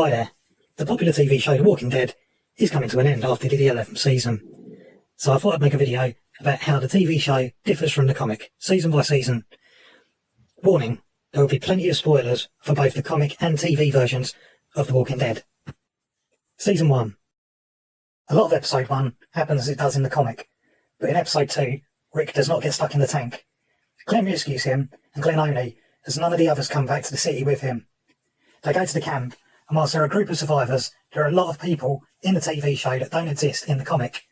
Hi there. The popular TV show The Walking Dead is coming to an end after the 11th season. So I thought I'd make a video about how the TV show differs from the comic, season by season. Warning, there will be plenty of spoilers for both the comic and TV versions of The Walking Dead. Season 1. A lot of episode 1 happens as it does in the comic, but in episode 2, Rick does not get stuck in the tank. Glenn rescues him, and Glenn only, as none of the others come back to the city with him. They go to the camp, and whilst there are a group of survivors, there are a lot of people in the TV show that don't exist in the comic.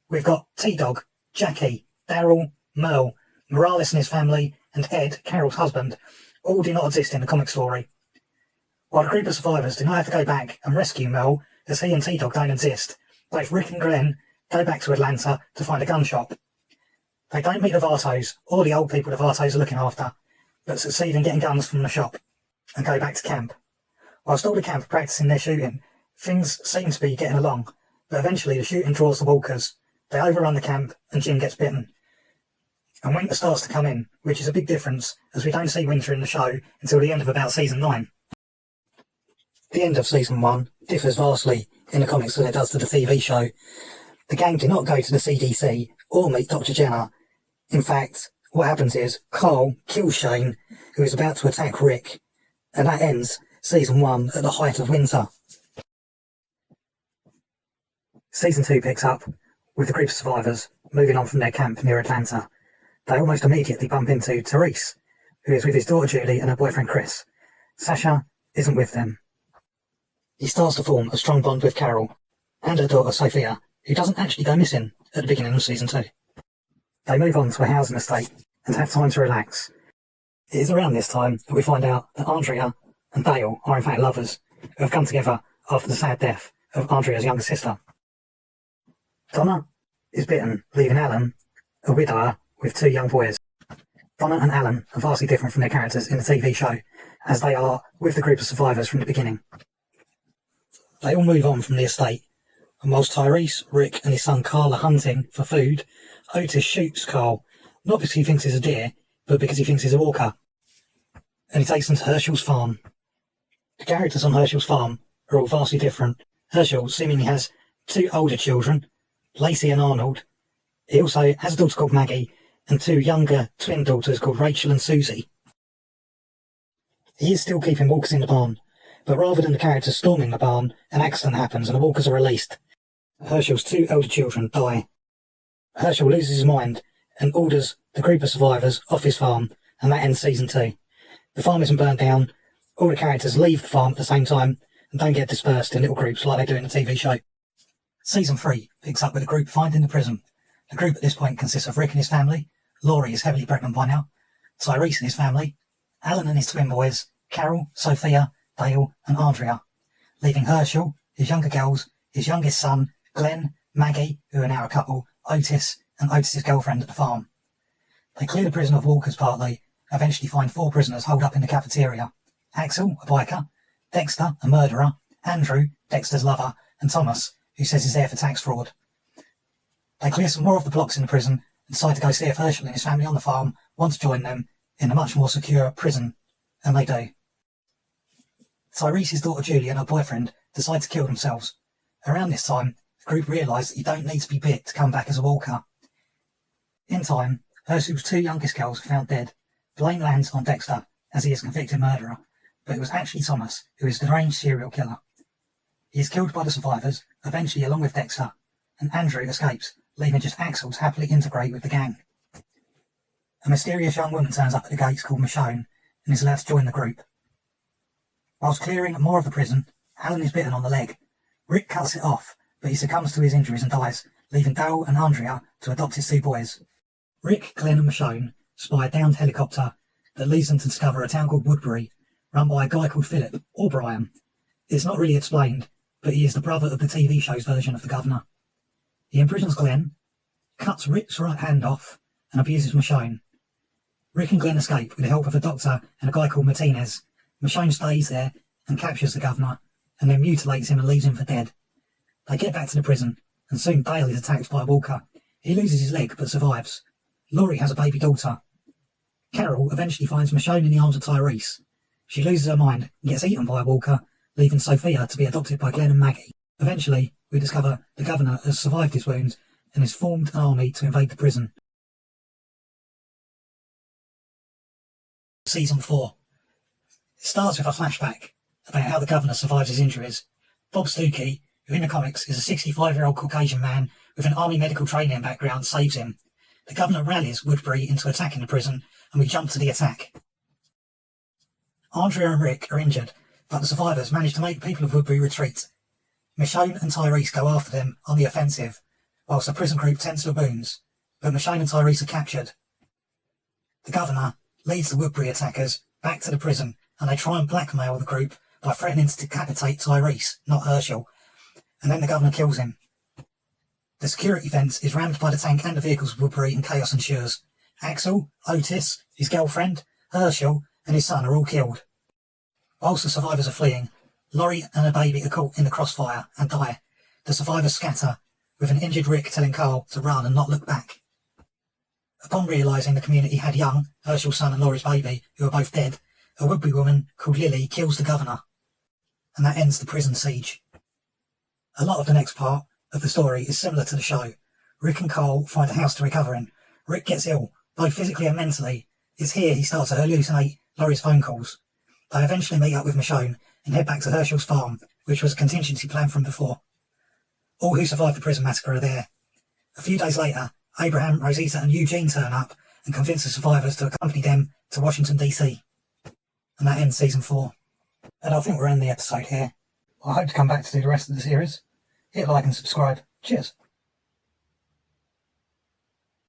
We've got T-Dog, Jackie, Daryl, Merle, Morales and his family, and Ed, Carol's husband, all do not exist in the comic story. While the group of survivors do not have to go back and rescue Merle, as he and T-Dog don't exist, both Rick and Glenn go back to Atlanta to find a gun shop. They don't meet the Vartos, or the old people the Vartos are looking after, but succeed in getting guns from the shop, and go back to camp. Whilst all the camp are practicing their shooting, things seem to be getting along, but eventually the shooting draws the walkers. They overrun the camp, and Jim gets bitten. And winter starts to come in, which is a big difference, as we don't see winter in the show until the end of about season 9. The end of season 1 differs vastly in the comics than it does to the TV show. The gang do not go to the CDC or meet Dr. Jenner. In fact, what happens is Carl kills Shane, who is about to attack Rick, and that ends season 1 at the height of winter. Season 2 picks up with the group of survivors moving on from their camp near Atlanta. They almost immediately bump into Therese, who is with his daughter Julie and her boyfriend Chris. Sasha isn't with them. He starts to form a strong bond with Carol and her daughter Sophia, who doesn't actually go missing at the beginning of season 2. They move on to a housing estate and have time to relax. It is around this time that we find out that Andrea and Dale are in fact lovers, who have come together after the sad death of Andrea's younger sister. Donna is bitten, leaving Alan a widower with 2 young boys. Donna and Alan are vastly different from their characters in the TV show, as they are with the group of survivors from the beginning. They all move on from the estate, and whilst Tyrese, Rick and his son Carl are hunting for food, Otis shoots Carl, not because he thinks he's a deer, but because he thinks he's a walker, and he takes them to Herschel's farm. The characters on Herschel's farm are all vastly different. Herschel seemingly has 2 older children, Lacey and Arnold. He also has a daughter called Maggie, and 2 younger twin daughters called Rachel and Susie. He is still keeping walkers in the barn, but rather than the characters storming the barn, an accident happens and the walkers are released. Herschel's 2 elder children die. Herschel loses his mind and orders the group of survivors off his farm, and that ends season 2. The farm isn't burnt down, all the characters leave the farm at the same time and don't get dispersed in little groups like they do in the TV show. Season 3 picks up with a group finding the prison. The group at this point consists of Rick and his family, Laurie is heavily pregnant by now, Tyrese and his family, Alan and his twin boys, Carol, Sophia, Dale and Andrea, leaving Herschel, his younger girls, his youngest son, Glenn, Maggie, who are now a couple, Otis and Otis's girlfriend at the farm. They clear the prison of walkers partly, eventually find 4 prisoners holed up in the cafeteria. Axel, a biker, Dexter, a murderer, Andrew, Dexter's lover, and Thomas, who says he's there for tax fraud. They clear some more of the blocks in the prison and decide to go see if Herschel and his family on the farm want to join them in a much more secure prison, and they do. Tyrese's daughter Julie and her boyfriend decide to kill themselves. Around this time, the group realise that you don't need to be bit to come back as a walker. In time, Herschel's 2 youngest girls are found dead. Blame lands on Dexter, as he is a convicted murderer, but it was actually Thomas, who is the deranged serial killer. He is killed by the survivors, eventually along with Dexter, and Andrew escapes, leaving just Axel to happily integrate with the gang. A mysterious young woman turns up at the gates called Michonne, and is allowed to join the group. Whilst clearing more of the prison, Alan is bitten on the leg. Rick cuts it off, but he succumbs to his injuries and dies, leaving Daryl and Andrea to adopt his 2 boys. Rick, Glenn and Michonne spy a downed helicopter that leads them to discover a town called Woodbury, run by a guy called Philip, or Brian. It's not really explained, but he is the brother of the TV show's version of the governor. He imprisons Glenn, cuts Rick's right hand off, and abuses Michonne. Rick and Glenn escape with the help of a doctor and a guy called Martinez. Michonne stays there and captures the governor, and then mutilates him and leaves him for dead. They get back to the prison, and soon Dale is attacked by a walker. He loses his leg but survives. Laurie has a baby daughter. Carol eventually finds Michonne in the arms of Tyrese. She loses her mind and gets eaten by a walker, leaving Sophia to be adopted by Glenn and Maggie. Eventually, we discover the governor has survived his wounds and has formed an army to invade the prison. Season 4. It starts with a flashback about how the governor survives his injuries. Bob Stuckey, who in the comics is a 65-year-old Caucasian man with an army medical training background, saves him. The governor rallies Woodbury into attacking the prison, and we jump to the attack. Andrea and Rick are injured, but the survivors manage to make the people of Woodbury retreat. Michonne and Tyrese go after them on the offensive, whilst the prison group tends to the wounds, but Michonne and Tyrese are captured. The governor leads the Woodbury attackers back to the prison, and they try and blackmail the group by threatening to decapitate Tyrese, not Herschel, and then the governor kills him. The security fence is rammed by the tank and the vehicles of Woodbury, and chaos ensures. Axel, Otis, his girlfriend, Herschel, and his son are all killed. Whilst the survivors are fleeing, Laurie and her baby are caught in the crossfire and die. The survivors scatter, with an injured Rick telling Carl to run and not look back. Upon realising the community had young, Herschel's son and Laurie's baby, who are both dead, a Woodbury woman called Lily kills the governor, and that ends the prison siege. A lot of the next part of the story is similar to the show. Rick and Carl find a house to recover in. Rick gets ill, both physically and mentally. It's here he starts to hallucinate Laurie's phone calls. They eventually meet up with Michonne and head back to Herschel's farm, which was a contingency plan from before. All who survived the prison massacre are there. A few days later, Abraham, Rosita and Eugene turn up and convince the survivors to accompany them to Washington DC. And that ends season 4. And I think we're ending the episode here. I hope to come back to do the rest of the series. Hit like and subscribe. Cheers.